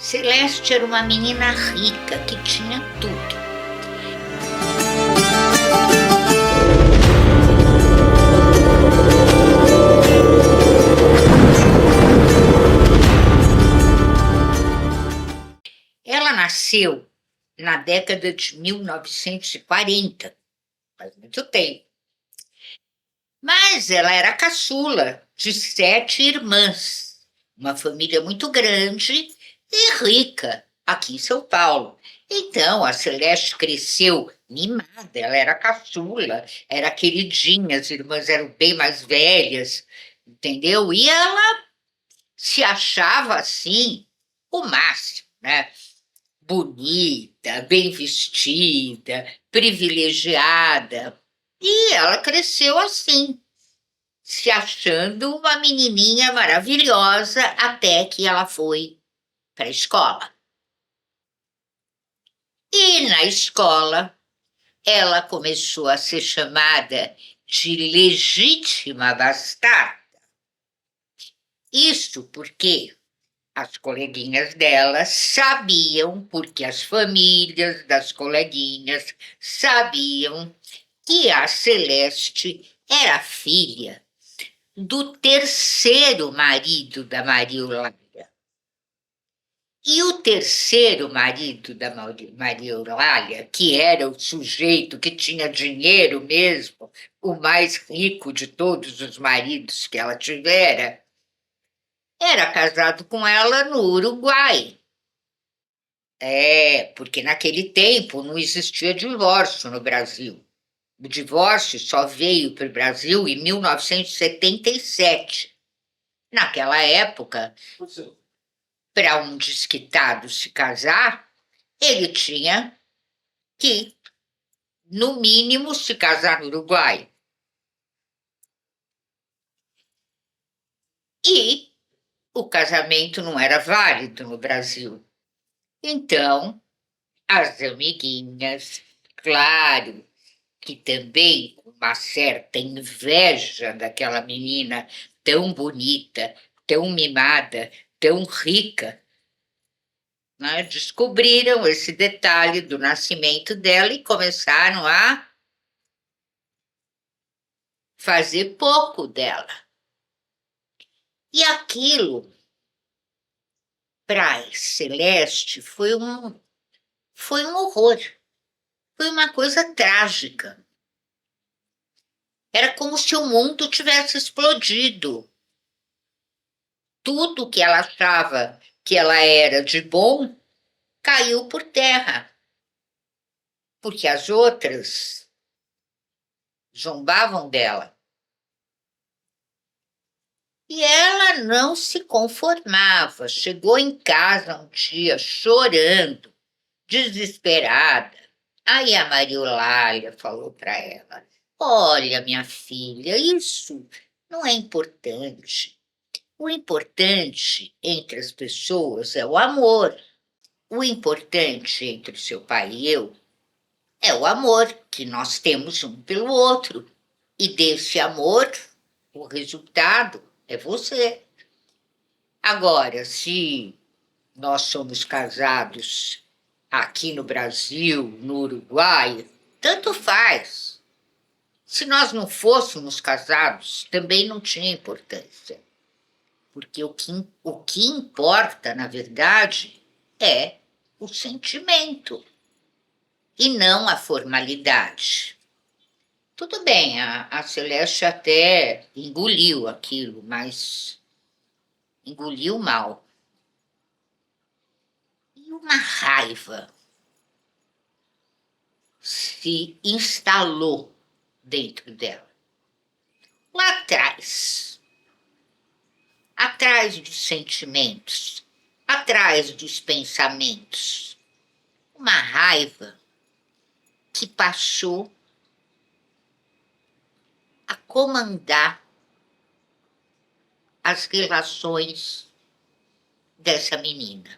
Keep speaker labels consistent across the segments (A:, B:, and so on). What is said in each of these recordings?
A: Celeste era uma menina rica que tinha tudo. Ela nasceu na década de 1940, faz muito tempo. Mas ela era caçula de 7 irmãs, uma família muito grande e rica aqui em São Paulo. Então, a Celeste cresceu mimada, ela era caçula, era queridinha, as irmãs eram bem mais velhas, entendeu? E ela se achava assim o máximo, né? Bonita, bem vestida, privilegiada. E ela cresceu assim, se achando uma menininha maravilhosa até que ela foi para a escola. E na escola, ela começou a ser chamada de legítima bastarda. Isso porque as coleguinhas dela sabiam, porque as famílias das coleguinhas sabiam que a Celeste era filha do terceiro marido da Maria Eulália. E o terceiro marido da Maria Eulália, que era o sujeito que tinha dinheiro mesmo, o mais rico de todos os maridos que ela tivera, era casado com ela no Uruguai. Porque naquele tempo não existia divórcio no Brasil. O divórcio só veio para o Brasil em 1977. Naquela época, para um desquitado se casar, ele tinha que, no mínimo, se casar no Uruguai. E o casamento não era válido no Brasil. Então, as amiguinhas, claro, que também com uma certa inveja daquela menina tão bonita, tão mimada, tão rica, né, descobriram esse detalhe do nascimento dela e começaram a fazer pouco dela. E aquilo, para Celeste, foi um horror, foi uma coisa trágica. Era como se o mundo tivesse explodido. Tudo que ela achava que ela era de bom caiu por terra, porque as outras zombavam dela. E ela não se conformava. Chegou em casa um dia chorando, desesperada. Aí a Maria Eulália falou para ela: Olha, minha filha, isso não é importante. O importante entre as pessoas é o amor. O importante entre seu pai e eu é o amor que nós temos um pelo outro. E desse amor, o resultado é você. Agora, se nós somos casados aqui no Brasil, no Uruguai, tanto faz. Se nós não fôssemos casados, também não tinha importância. Porque o que importa, na verdade, é o sentimento e não a formalidade. Tudo bem, a Celeste até engoliu aquilo, mas engoliu mal. E uma raiva se instalou dentro dela. Lá atrás dos sentimentos, atrás dos pensamentos. Uma raiva que passou a comandar as relações dessa menina.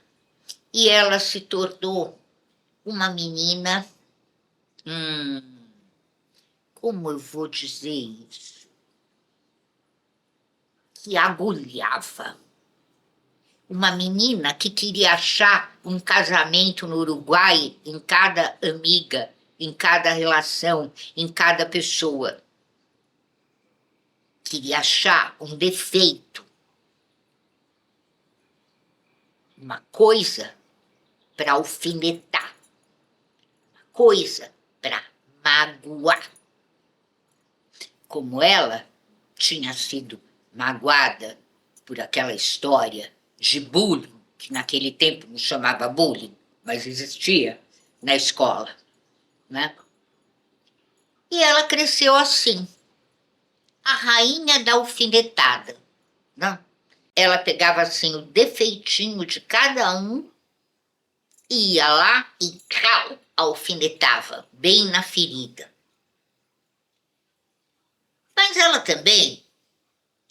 A: E ela se tornou uma menina, como eu vou dizer isso? Que agulhava. uma menina que queria achar um casamento no Uruguai em cada amiga, em cada relação, em cada pessoa. Queria achar um defeito, uma coisa para alfinetar, uma coisa para magoar. Como ela tinha sido magoada por aquela história de bullying, que naquele tempo não chamava bullying, mas existia na escola, né? E ela cresceu assim, a rainha da alfinetada, né? Ela pegava assim o defeitinho de cada um, ia lá e cal, alfinetava, bem na ferida. Mas ela também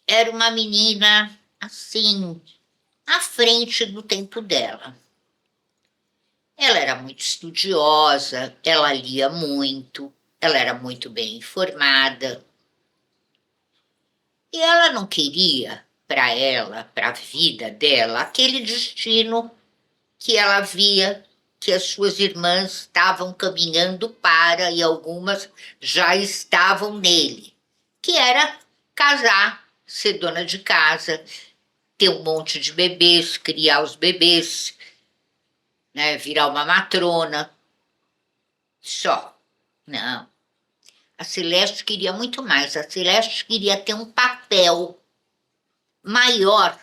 A: era uma menina assim, à frente do tempo dela. Ela era muito estudiosa, ela lia muito, ela era muito bem informada. E ela não queria para ela, para a vida dela, aquele destino que ela via que as suas irmãs estavam caminhando para e algumas já estavam nele, que era casar, ser dona de casa, ter um monte de bebês, criar os bebês, né, virar uma matrona. Só. Não. A Celeste queria muito mais. A Celeste queria ter um papel maior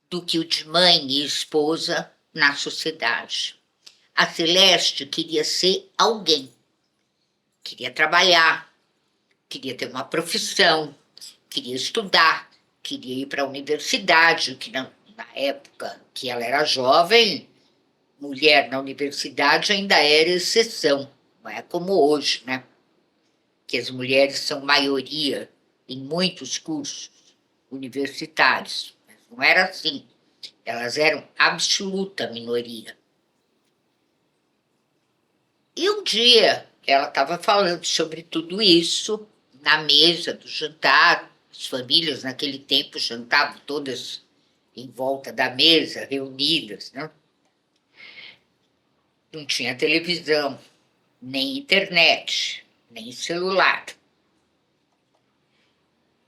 A: do que o de mãe e esposa na sociedade. A Celeste queria ser alguém. Queria trabalhar, queria ter uma profissão, queria estudar, queria ir para a universidade, que na época que ela era jovem, mulher na universidade ainda era exceção, não é como hoje, né? Que as mulheres são maioria em muitos cursos universitários. Mas não era assim. Elas eram absoluta minoria. E um dia ela estava falando sobre tudo isso na mesa do jantar. As famílias naquele tempo jantavam todas em volta da mesa, reunidas, né? Não tinha televisão, nem internet, nem celular.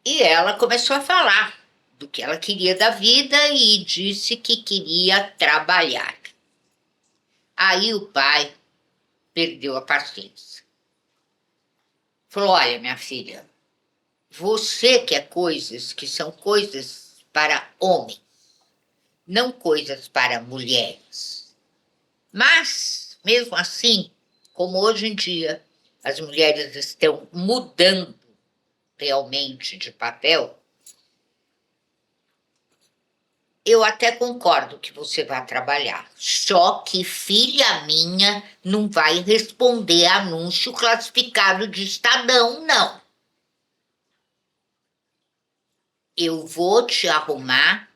A: E ela começou a falar do que ela queria da vida e disse que queria trabalhar. Aí o pai perdeu a paciência. Falou: olha, minha filha, você quer coisas que são coisas para homens, não coisas para mulheres. Mas, mesmo assim, como hoje em dia as mulheres estão mudando realmente de papel, eu até concordo que você vá trabalhar. Só que filha minha não vai responder anúncio classificado de Estadão, não. Eu vou te arrumar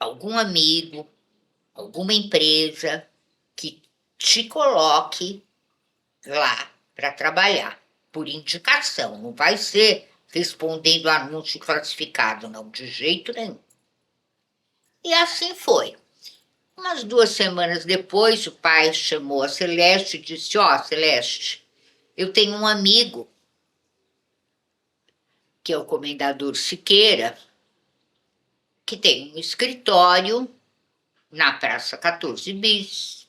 A: algum amigo, alguma empresa que te coloque lá para trabalhar, por indicação. Não vai ser respondendo anúncio classificado, não, de jeito nenhum. E assim foi. Umas 2 semanas depois, o pai chamou a Celeste e disse: ó, Celeste, eu tenho um amigo, que é o comendador Siqueira, que tem um escritório na Praça 14 Bis.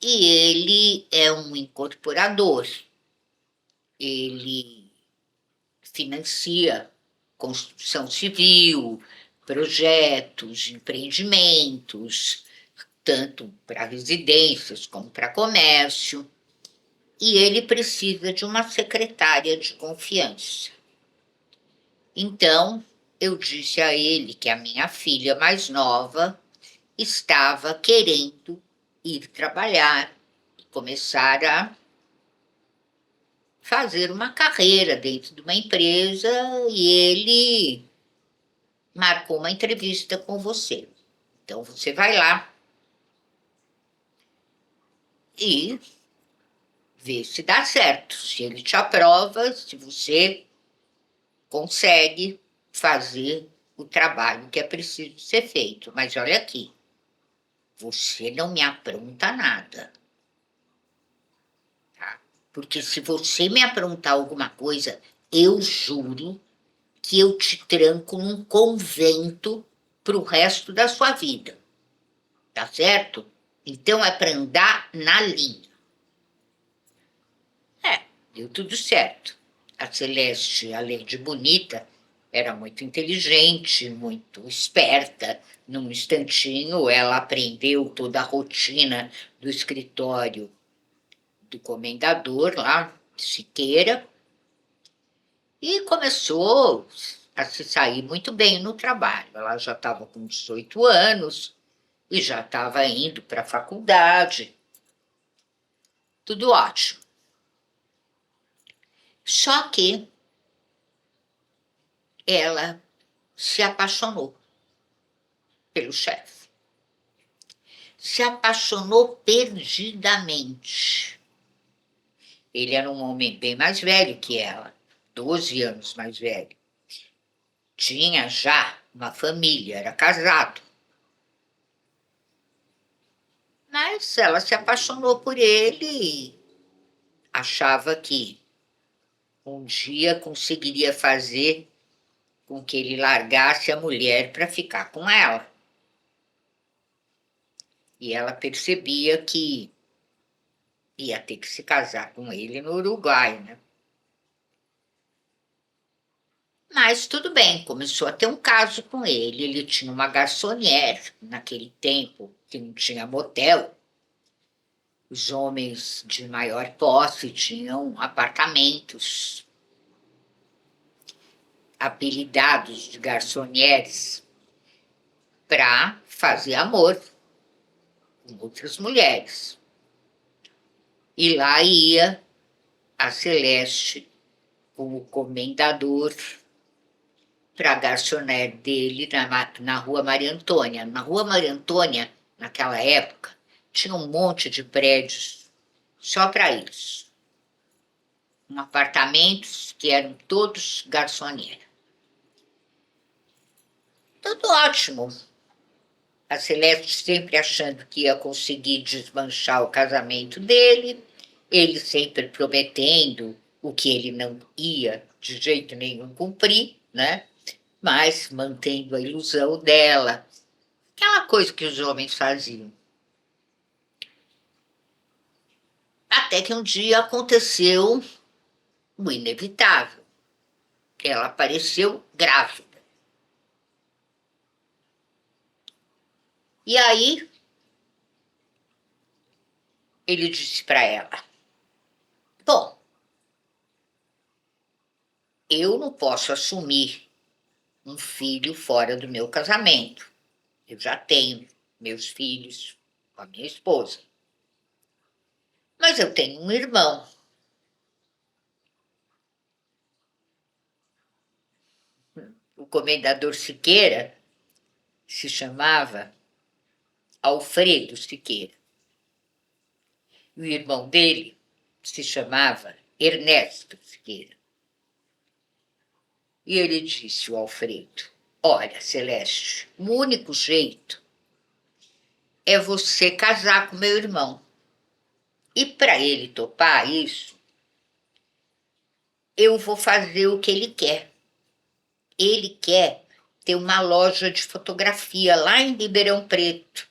A: E ele é um incorporador. Ele financia construção civil, projetos, empreendimentos, tanto para residências como para comércio. E ele precisa de uma secretária de confiança. Então, eu disse a ele que a minha filha mais nova estava querendo ir trabalhar, começar a fazer uma carreira dentro de uma empresa, e ele marcou uma entrevista com você. Então, você vai lá e vê se dá certo, se ele te aprova, se você consegue fazer o trabalho que é preciso ser feito. Mas olha aqui, você não me apronta nada. Tá? Porque se você me aprontar alguma coisa, eu juro que eu te tranco num convento para o resto da sua vida. Tá certo? Então é para andar na linha. Deu tudo certo. A Celeste, além de bonita, era muito inteligente, muito esperta. Num instantinho, ela aprendeu toda a rotina do escritório do comendador lá, Siqueira, e começou a se sair muito bem no trabalho. Ela já estava com 18 anos e já estava indo para a faculdade. Tudo ótimo. Só que ela se apaixonou pelo chefe. Se apaixonou perdidamente. Ele era um homem bem mais velho que ela, 12 anos mais velho. Tinha já uma família, era casado. Mas ela se apaixonou por ele e achava que um dia conseguiria fazer com que ele largasse a mulher para ficar com ela. E ela percebia que ia ter que se casar com ele no Uruguai, né? Mas tudo bem, começou a ter um caso com ele. Ele tinha uma garçonnière naquele tempo, que não tinha motel. Os homens de maior posse tinham apartamentos apelidados de garçonnières para fazer amor com outras mulheres. E lá ia a Celeste como comendador para a garçonete dele na Rua Maria Antônia. Na Rua Maria Antônia, naquela época, tinha um monte de prédios só para isso. Apartamentos que eram todos garçoneiros. Tudo ótimo. A Celeste sempre achando que ia conseguir desmanchar o casamento dele, ele sempre prometendo o que ele não ia de jeito nenhum cumprir, né? Mas mantendo a ilusão dela. Aquela coisa que os homens faziam. Até que um dia aconteceu o inevitável. Ela apareceu grávida. E aí, ele disse para ela: bom, eu não posso assumir um filho fora do meu casamento. Eu já tenho meus filhos com a minha esposa. Mas eu tenho um irmão. O comendador Siqueira se chamava Alfredo Siqueira. E o irmão dele se chamava Ernesto Siqueira. E ele disse ao Alfredo: olha, Celeste, o único jeito é você casar com meu irmão. E para ele topar isso, eu vou fazer o que ele quer. Ele quer ter uma loja de fotografia lá em Ribeirão Preto,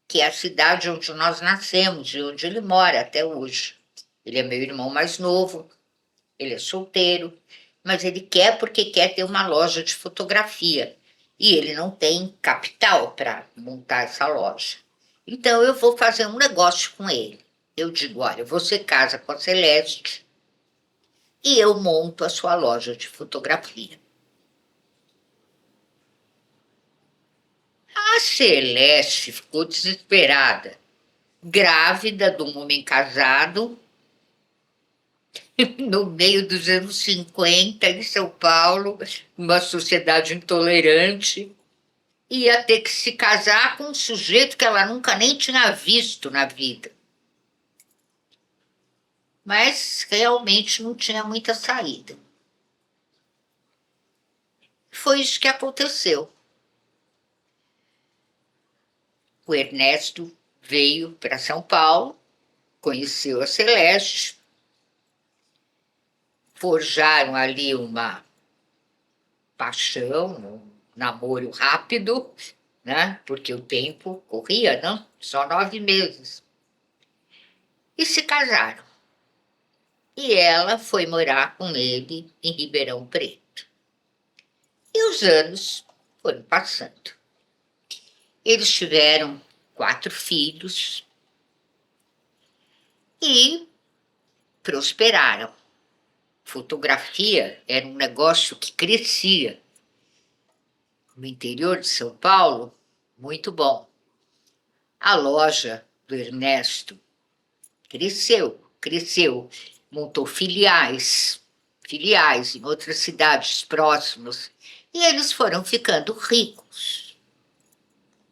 A: que é a cidade onde nós nascemos e onde ele mora até hoje. Ele é meu irmão mais novo, ele é solteiro, mas ele quer porque quer ter uma loja de fotografia. E ele não tem capital para montar essa loja. Então eu vou fazer um negócio com ele. Eu digo: olha, você casa com a Celeste e eu monto a sua loja de fotografia. A Celeste ficou desesperada, grávida de um homem casado, no meio dos anos 50, em São Paulo, uma sociedade intolerante, ia ter que se casar com um sujeito que ela nunca nem tinha visto na vida. Mas realmente não tinha muita saída. Foi isso que aconteceu. O Ernesto veio para São Paulo, conheceu a Celeste, forjaram ali uma paixão, um namoro rápido, né? Porque o tempo corria, não? Só 9 meses. E se casaram. E ela foi morar com ele em Ribeirão Preto. E os anos foram passando. Eles tiveram 4 filhos e prosperaram. Fotografia era um negócio que crescia. No interior de São Paulo, muito bom. A loja do Ernesto cresceu, montou filiais em outras cidades próximas, e eles foram ficando ricos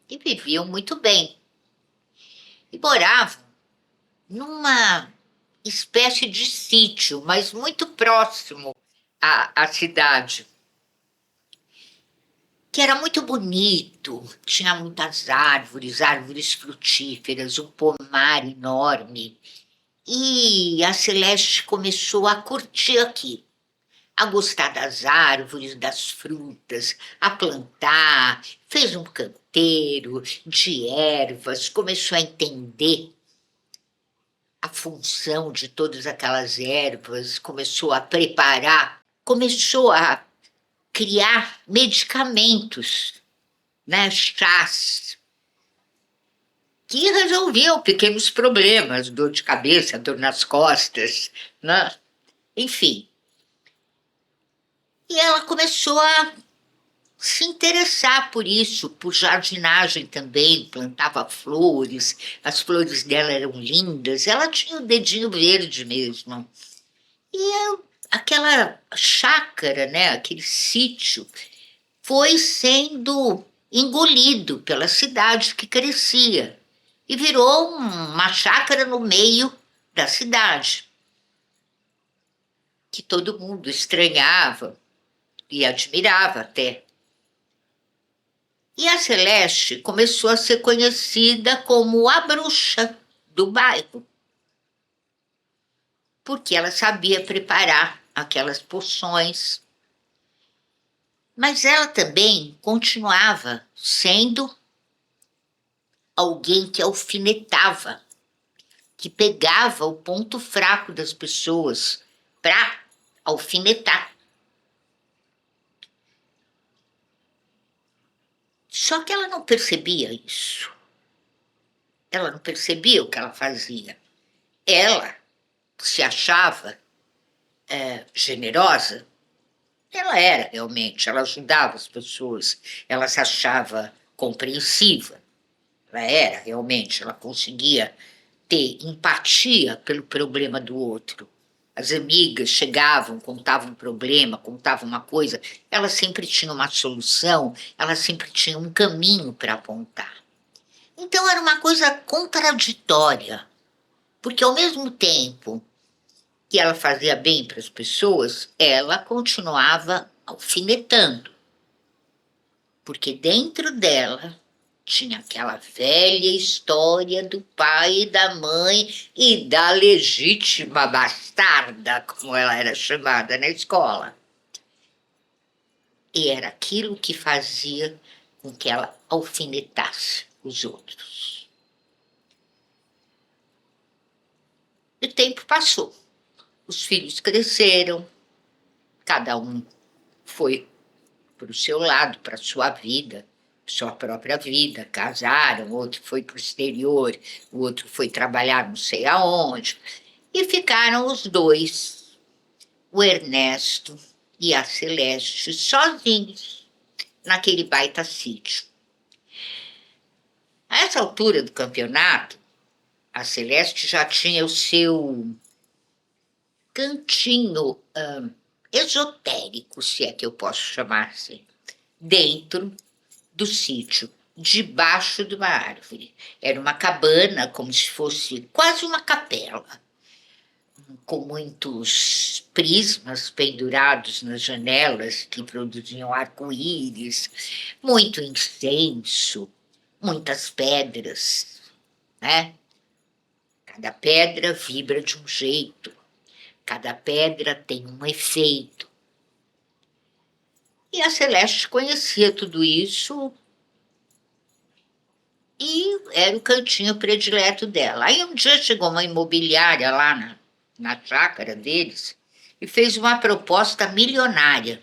A: e viviam muito bem. E moravam numa espécie de sítio, mas muito próximo à cidade, que era muito bonito, tinha muitas árvores frutíferas, um pomar enorme. E a Celeste começou a curtir aquilo, a gostar das árvores, das frutas, a plantar, fez um canteiro de ervas, começou a entender a função de todas aquelas ervas, começou a preparar, começou a criar medicamentos, né, chás, que resolviam pequenos problemas, dor de cabeça, dor nas costas, né? Enfim. E ela começou a se interessar por isso, por jardinagem também, plantava flores, as flores dela eram lindas, ela tinha o dedinho verde mesmo. Aquela chácara, né, aquele sítio, foi sendo engolido pela cidade que crescia e virou uma chácara no meio da cidade, que todo mundo estranhava e admirava até. E a Celeste começou a ser conhecida como a bruxa do bairro, porque ela sabia preparar aquelas poções. Mas ela também continuava sendo alguém que alfinetava, que pegava o ponto fraco das pessoas para alfinetar. Só que ela não percebia isso. Ela não percebia o que ela fazia. Ela se achava generosa. Ela era realmente, ela ajudava as pessoas, ela se achava compreensiva. Ela era realmente, ela conseguia ter empatia pelo problema do outro. As amigas chegavam, contavam um problema, contavam uma coisa, ela sempre tinha uma solução, ela sempre tinha um caminho para apontar. Então era uma coisa contraditória, porque ao mesmo tempo que ela fazia bem para as pessoas, ela continuava alfinetando, porque dentro dela tinha aquela velha história do pai e da mãe e da legítima bastarda, como ela era chamada na escola. E era aquilo que fazia com que ela alfinetasse os outros. O tempo passou, os filhos cresceram, cada um foi para o seu lado, para a sua vida, sua própria vida, casaram, o outro foi para o exterior, o outro foi trabalhar não sei aonde, e ficaram os dois, o Ernesto e a Celeste, sozinhos naquele baita sítio. A essa altura do campeonato, a Celeste já tinha o seu cantinho esotérico, se é que eu posso chamar assim, dentro do sítio, debaixo de uma árvore. Era uma cabana, como se fosse quase uma capela. com muitos prismas pendurados nas janelas que produziam arco-íris, muito incenso, muitas pedras, né? Cada pedra vibra de um jeito, cada pedra tem um efeito. E a Celeste conhecia tudo isso e era o cantinho predileto dela. Aí um dia chegou uma imobiliária lá na chácara deles e fez uma proposta milionária.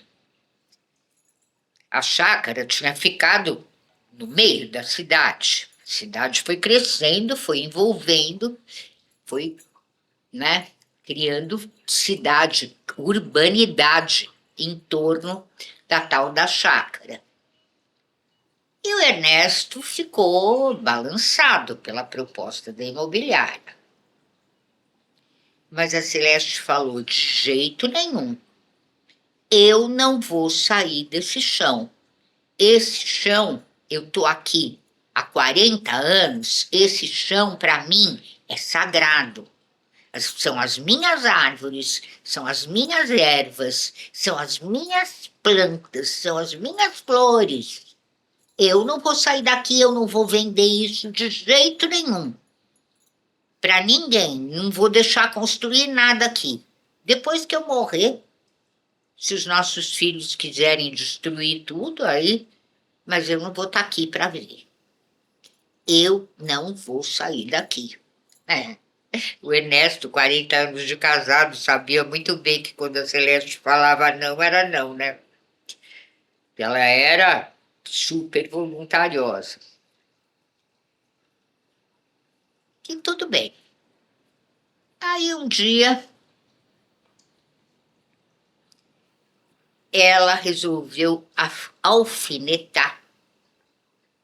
A: A chácara tinha ficado no meio da cidade. A cidade foi crescendo, foi envolvendo, foi, né, criando cidade, urbanidade em torno da tal da chácara. E o Ernesto ficou balançado pela proposta da imobiliária. Mas a Celeste falou: de jeito nenhum, eu não vou sair desse chão. Esse chão, eu estou aqui há 40 anos, esse chão para mim é sagrado. São as minhas árvores, são as minhas ervas, são as minhas plantas, são as minhas flores. Eu não vou sair daqui, eu não vou vender isso de jeito nenhum. Para ninguém, não vou deixar construir nada aqui. Depois que eu morrer, se os nossos filhos quiserem destruir tudo, aí, mas eu não vou estar aqui para ver. Eu não vou sair daqui. É. O Ernesto, 40 anos de casado, sabia muito bem que quando a Celeste falava não, era não, né? Ela era super voluntariosa. E tudo bem. Aí um dia ela resolveu alfinetar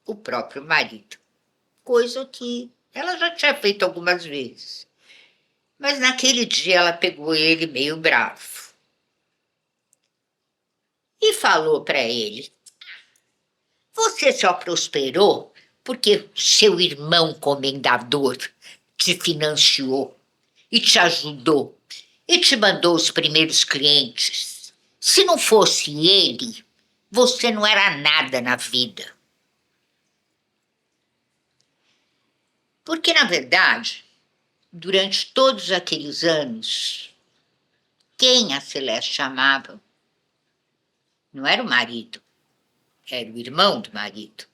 A: o próprio marido, coisa que ela já tinha feito algumas vezes. Mas naquele dia ela pegou ele meio bravo e falou para ele: você só prosperou porque seu irmão comendador te financiou e te ajudou e te mandou os primeiros clientes. Se não fosse ele, você não era nada na vida. Porque, na verdade, durante todos aqueles anos, quem a Celeste amava não era o marido, era o irmão do marido.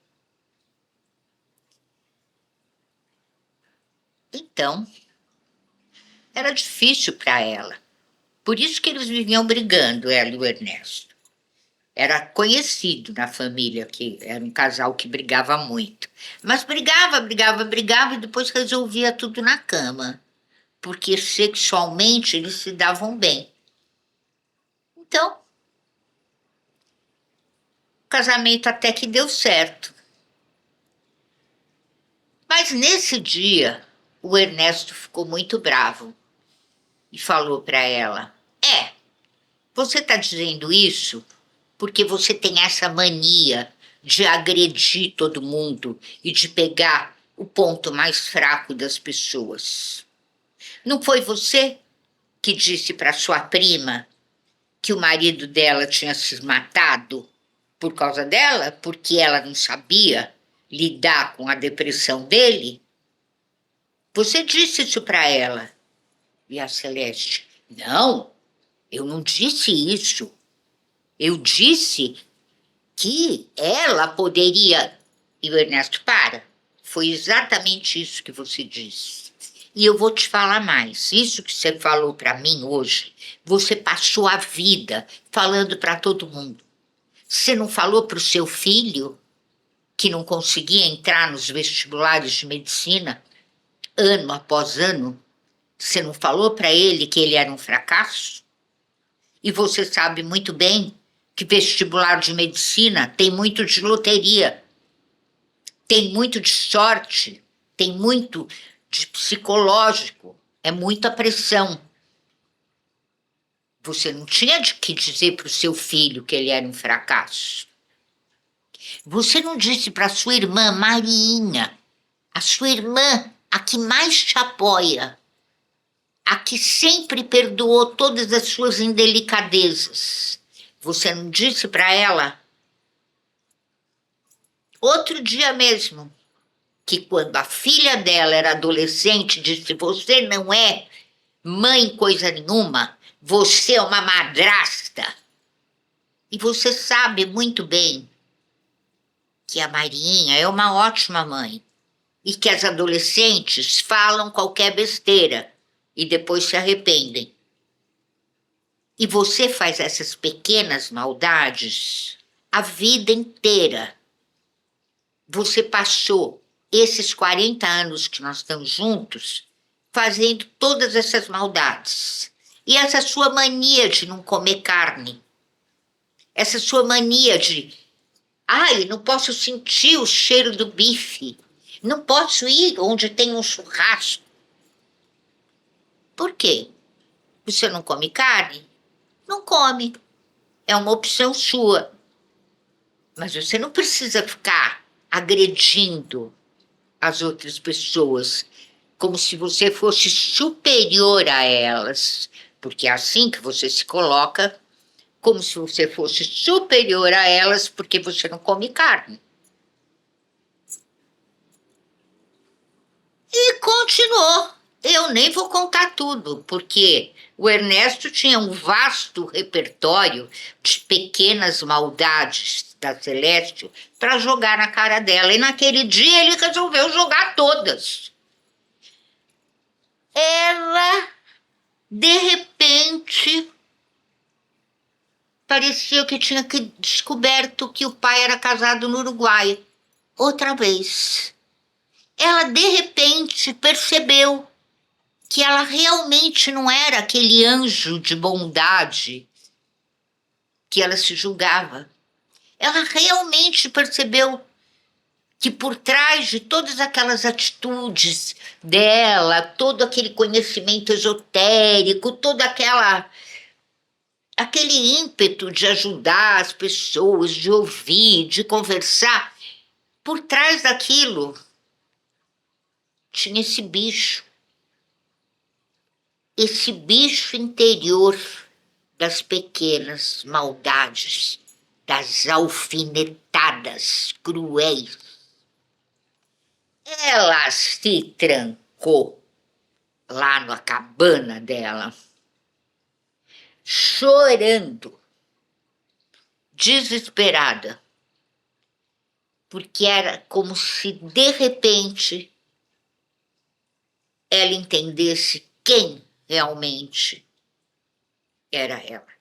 A: Então, era difícil para ela. Por isso que eles viviam brigando, ela e o Ernesto. Era conhecido na família que era um casal que brigava muito. Mas brigava e depois resolvia tudo na cama. Porque sexualmente eles se davam bem. Então, o casamento até que deu certo. Mas nesse dia, o Ernesto ficou muito bravo e falou para ela: você está dizendo isso porque você tem essa mania de agredir todo mundo e de pegar o ponto mais fraco das pessoas. Não foi você que disse para sua prima que o marido dela tinha se matado por causa dela, porque ela não sabia lidar com a depressão dele? Você disse isso para ela. E a Celeste: não, eu não disse isso. Eu disse que ela poderia. E o Ernesto: para. Foi exatamente isso que você disse. E eu vou te falar mais. Isso que você falou para mim hoje, você passou a vida falando para todo mundo. Você não falou para o seu filho, que não conseguia entrar nos vestibulares de medicina, ano após ano? Você não falou para ele que ele era um fracasso? E você sabe muito bem que vestibular de medicina tem muito de loteria, tem muito de sorte, tem muito de psicológico, é muita pressão. Você não tinha de que dizer para o seu filho que ele era um fracasso. Você não disse para sua irmã Marinha, a sua irmã, a que mais te apoia, a que sempre perdoou todas as suas indelicadezas. Você não disse para ela? Outro dia mesmo, que quando a filha dela era adolescente, disse: você não é mãe coisa nenhuma, você é uma madrasta. E você sabe muito bem que a Marinha é uma ótima mãe e que as adolescentes falam qualquer besteira e depois se arrependem. E você faz essas pequenas maldades a vida inteira. Você passou esses 40 anos que nós estamos juntos fazendo todas essas maldades. E essa sua mania de não comer carne, essa sua mania de, ai, não posso sentir o cheiro do bife, não posso ir onde tem um churrasco. Por quê? Você não come carne? Não come. É uma opção sua. Mas você não precisa ficar agredindo as outras pessoas como se você fosse superior a elas, porque é assim que você se coloca, como se você fosse superior a elas porque você não come carne. E continuou. Eu nem vou contar tudo, porque o Ernesto tinha um vasto repertório de pequenas maldades da Celeste para jogar na cara dela. E naquele dia ele resolveu jogar todas. Ela, de repente, parecia que tinha descoberto que o pai era casado no Uruguai. Outra vez. Ela, de repente, percebeu que ela realmente não era aquele anjo de bondade que ela se julgava. Ela realmente percebeu que por trás de todas aquelas atitudes dela, todo aquele conhecimento esotérico, aquele ímpeto de ajudar as pessoas, de ouvir, de conversar, por trás daquilo tinha esse bicho interior das pequenas maldades, das alfinetadas cruéis. Ela se trancou lá na cabana dela, chorando, desesperada, porque era como se de repente ela entendesse quem realmente era ela.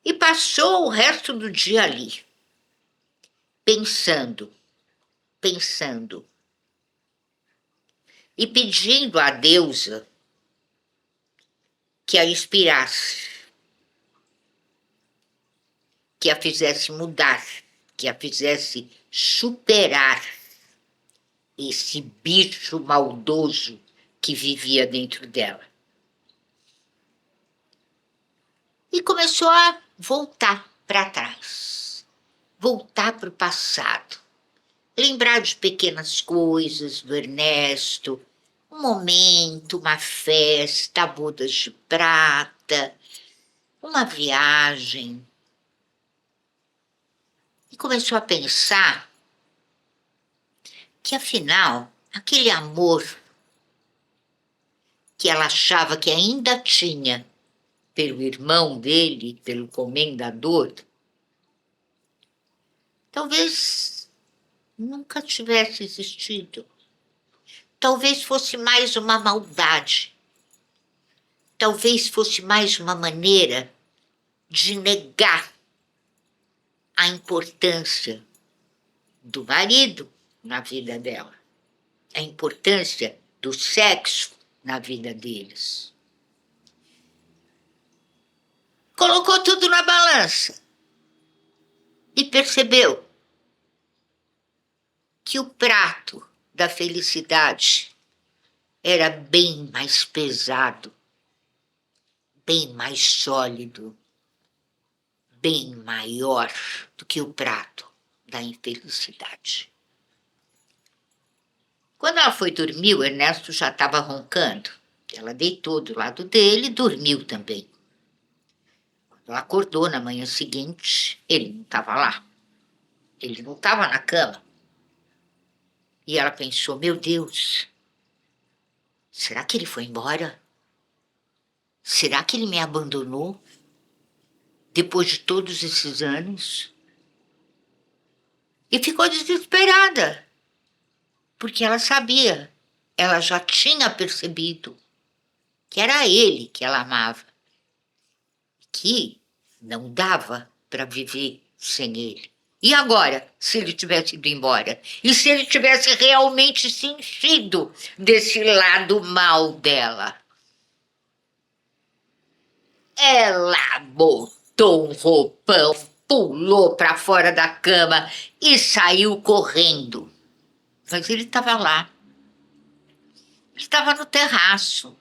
A: E passou o resto do dia ali, pensando, e pedindo à deusa que a inspirasse, que a fizesse mudar, que a fizesse superar esse bicho maldoso que vivia dentro dela. E começou a voltar para trás, voltar para o passado, lembrar de pequenas coisas do Ernesto, um momento, uma festa, bodas de prata, uma viagem. E começou a pensar que, afinal, aquele amor que ela achava que ainda tinha pelo irmão dele, pelo comendador, talvez nunca tivesse existido. Talvez fosse mais uma maldade. Talvez fosse mais uma maneira de negar a importância do marido na vida dela, a importância do sexo na vida deles. Colocou tudo na balança e percebeu que o prato da felicidade era bem mais pesado, bem mais sólido, bem maior do que o prato da infelicidade. Quando ela foi dormir, o Ernesto já estava roncando. Ela deitou do lado dele e dormiu também. Quando ela acordou na manhã seguinte, ele não estava lá. Ele não estava na cama. E ela pensou, meu Deus, será que ele foi embora? Será que ele me abandonou? Depois de todos esses anos? E ficou desesperada, porque ela sabia, ela já tinha percebido que era ele que ela amava, que não dava para viver sem ele. E agora, se ele tivesse ido embora? E se ele tivesse realmente sentido desse lado mal dela? Ela botou um roupão, pulou para fora da cama e saiu correndo. Mas ele estava lá. Ele estava no terraço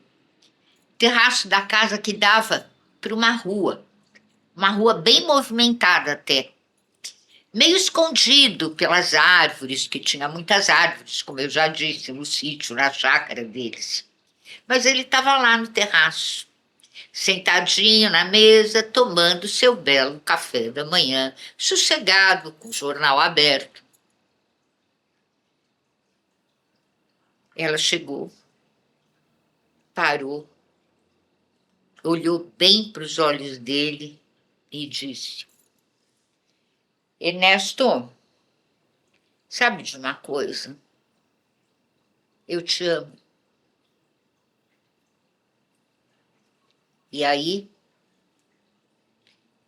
A: da casa que dava para uma rua bem movimentada até. Meio escondido pelas árvores, que tinha muitas árvores, como eu já disse, no sítio, na chácara deles. Mas ele estava lá no terraço, sentadinho na mesa, tomando seu belo café da manhã, sossegado, com o jornal aberto. Ela chegou, parou, olhou bem para os olhos dele e disse: Ernesto, sabe de uma coisa? Eu te amo. E aí,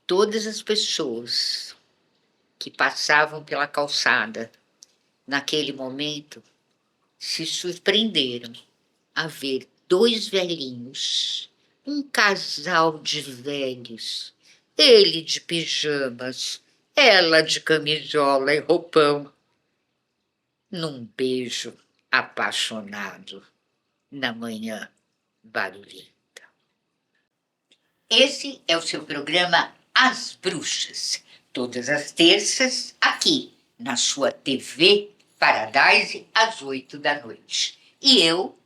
A: todas as pessoas que passavam pela calçada naquele momento se surpreenderam a ver dois velhinhos, um casal de velhos, ele de pijamas, ela de camisola e roupão, num beijo apaixonado na manhã barulhenta. Esse é o seu programa As Bruxas, todas as terças, aqui na sua TV Paradise, às 8 da noite. E eu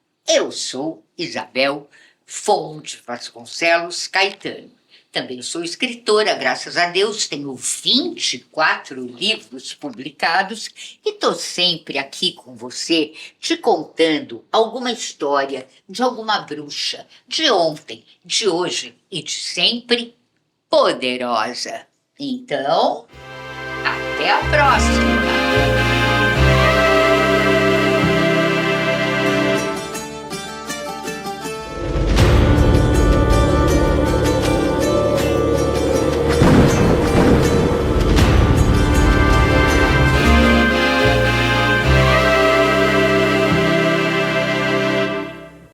A: sou Isabel Fonte Vasconcelos Caetano. Também sou escritora, graças a Deus, tenho 24 livros publicados e estou sempre aqui com você, te contando alguma história de alguma bruxa, de ontem, de hoje e de sempre poderosa. Então, até a próxima!